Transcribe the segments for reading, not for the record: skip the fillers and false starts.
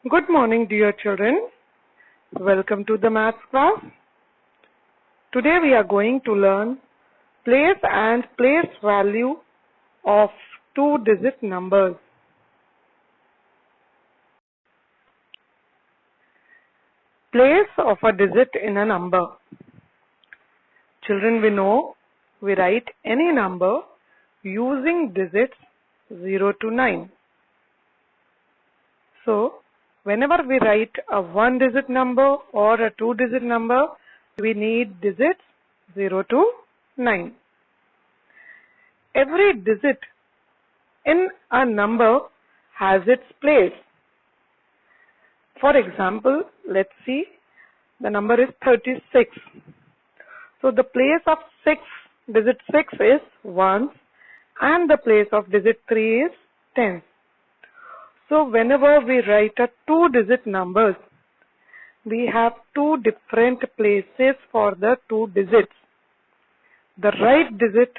Good morning, dear children. Welcome to the maths class. Today we are going to learn place and place value of two-digit numbers. Place of a digit in a number. Children, we know we write any number using digits 0 to 9. So, whenever we write a one-digit number or a two-digit number, we need digits 0 to 9. Every digit in a number has its place. For example, let's see, the number is 36. So the place of digit 6 is 1 and the place of digit 3 is 10. So whenever we write a two-digit numbers, we have two different places for the two digits. The right digit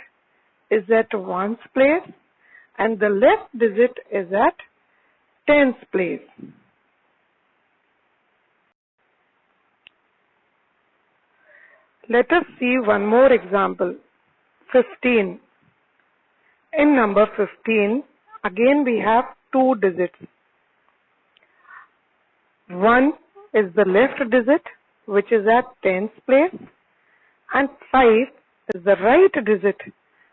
is at 1's place and the left digit is at 10's place. Let us see one more example. 15. In number 15, again we have two digits. 1 is the left digit, which is at 10's place, and 5 is the right digit,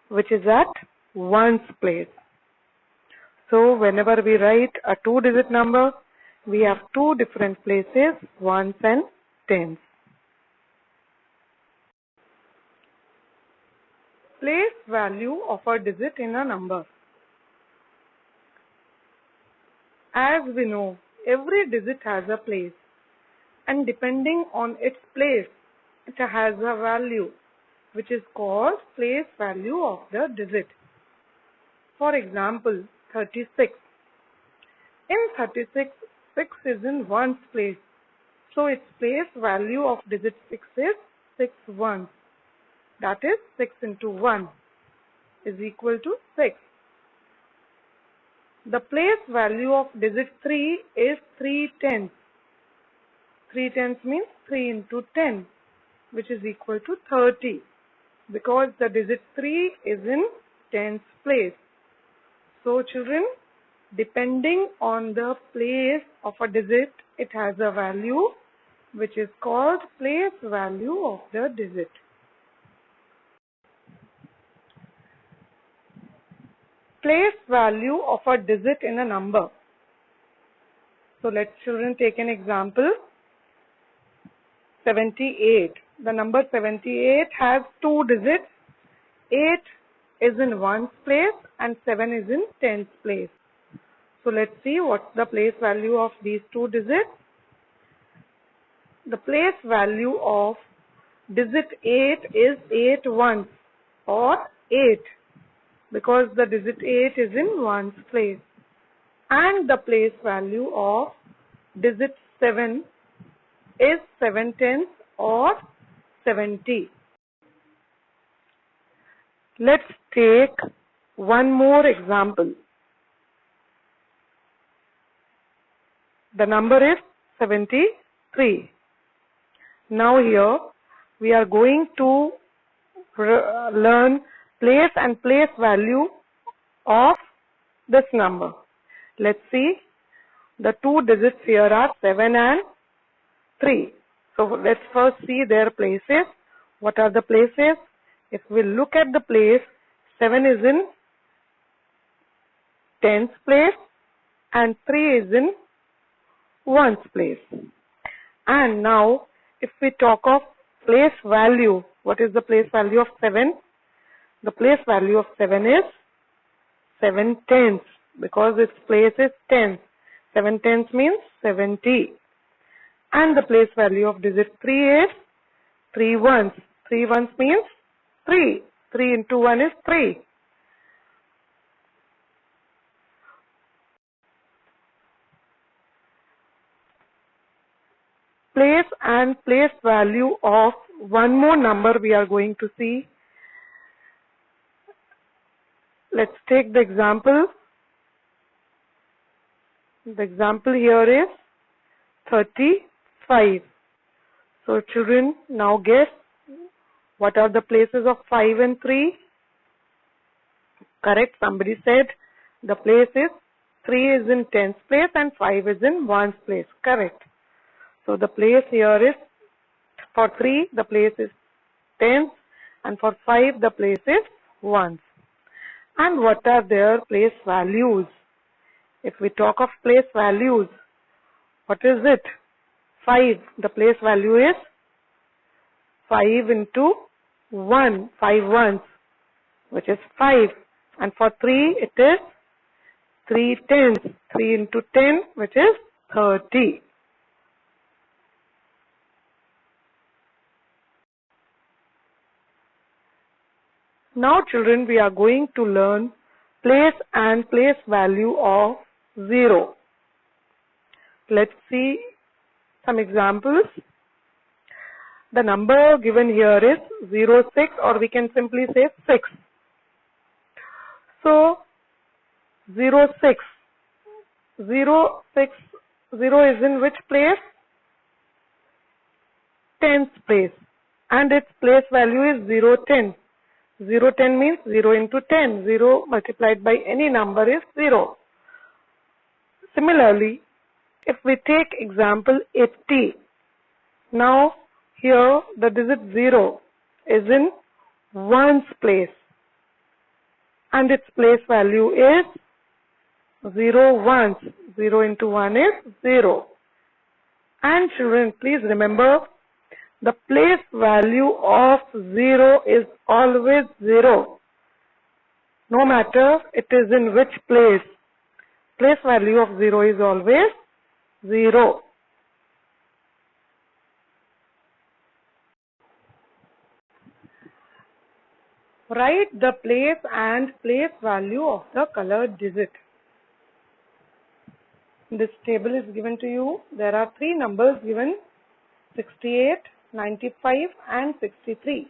which is at 1's place. So whenever we write a two-digit number, we have two different places, 1's and 10's. Place value of a digit in a number. As we know, every digit has a place, and depending on its place, it has a value, which is called place value of the digit. For example, 36. In 36, 6 is in 1's place, so its place value of digit 6 is 6 ones. That is 6 into 1 is equal to 6. The place value of digit 3 is 3 tenths. 3 tenths means 3 into 10, which is equal to 30, because the digit 3 is in 10's place. So children, depending on the place of a digit, it has a value which is called place value of the digit. Place value of a digit in a number. So let's children take an example. 78. The number 78 has two digits. 8 is in 1's place and 7 is in 10's place. So let's see what's the place value of these two digits. The place value of digit 8 is 8 ones or 8, because the digit 8 is in 1's place, and the place value of digit 7 is 7 tenths or 70. Let's take one more example. The number is 73. Now here we are going to learn place and place value of this number. Let's see. The two digits here are 7 and 3. So let's first see their places. What are the places? If we look at the place, 7 is in 10's place and 3 is in 1's place. And now if we talk of place value, what is the place value of 7? The place value of 7 is 7 tenths, because its place is 10. 7 tenths means 70. And the place value of digit 3 is 3 ones. 3 ones means 3. 3 into 1 is 3. Place and place value of one more number we are going to see. Let's take the example. The example here is 35. So children, now guess what are the places of 5 and 3? Correct, somebody said the place is 3 is in tens place and 5 is in ones place. Correct. So the place here is, for 3 the place is tens and for 5 the place is ones. And what are their place values? If we talk of place values, what is it? 5, the place value is 5 into 1, 5 ones, which is 5. And for 3 it is 3 tens, 3 into 10, which is 30. Now children, we are going to learn place and place value of 0. Let's see some examples. The number given here is 0, 6, or we can simply say 6. So 0, 6. 0, 6, 0 is in which place? Tens place. And its place value is 0, 10. 0, 10 means 0 into 10. 0 multiplied by any number is 0. Similarly, if we take example 80, now here the digit 0 is in ones place and its place value is 0 ones. 0 into 1 is 0. And children, please remember, the place value of 0 is always 0. No matter it is in which place. Place value of 0 is always 0. Write the place and place value of the colored digit. This table is given to you. There are 3 numbers given: 68, 95 and 63.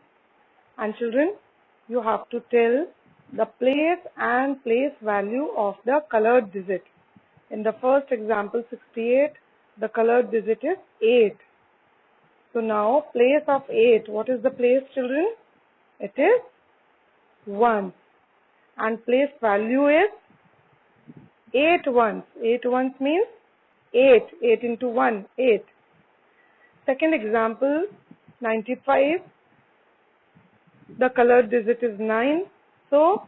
And children, you have to tell the place and place value of the colored digit. In the first example 68, the colored digit is 8. So now place of 8, what is the place, children? It is 1. And place value is 8 ones. 8 ones means 8. 8 into 1, 8. Second example 95, the colored digit is 9. So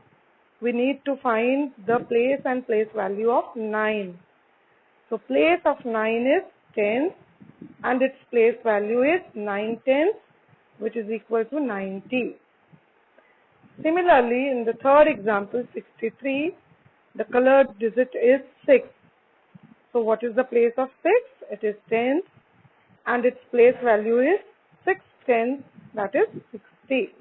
we need to find the place and place value of 9. So place of 9 is 10 and its place value is 9 tenths, which is equal to 90. Similarly, in the third example 63, the colored digit is 6. So what is the place of 6? It is 10 and its place value is 6 tenths, that is 60.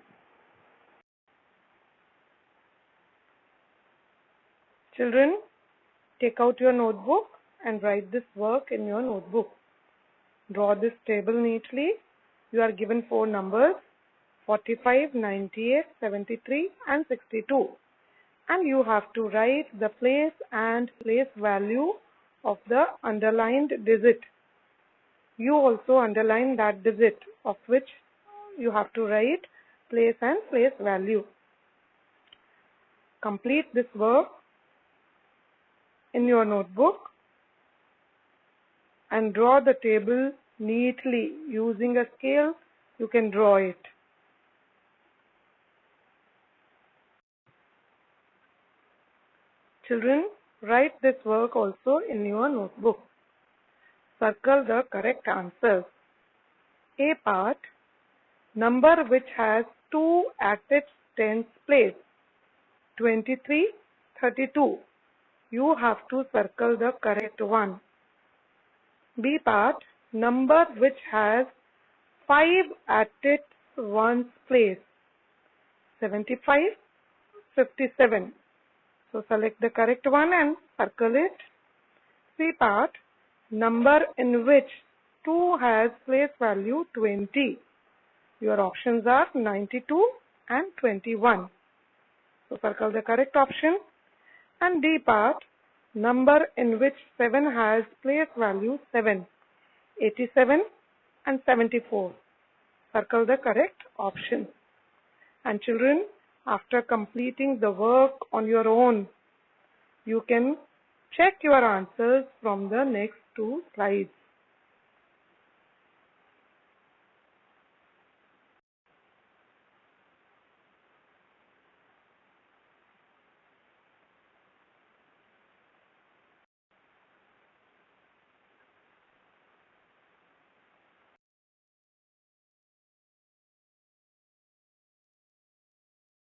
Children, take out your notebook and write this work in your notebook. Draw this table neatly. You are given 4 numbers: 45, 98, 73 and 62. And you have to write the place and place value of the underlined digit. You also underline that digit of which you have to write place and place value. Complete this work in your notebook and draw the table neatly. Using a scale, you can draw it. Children, write this work also in your notebook. Circle the correct answers. A part, number which has 2 at its tens place, 23, 32. You have to circle the correct one. B part, number which has 5 at its ones place, 75, 57. So select the correct one and circle it. C part, number in which 2 has place value 20. Your options are 92 and 21. So circle the correct option. And D part, number in which 7 has place value 7. 87 and 74. Circle the correct option. And children, after completing the work on your own, you can check your answers from the next two slides.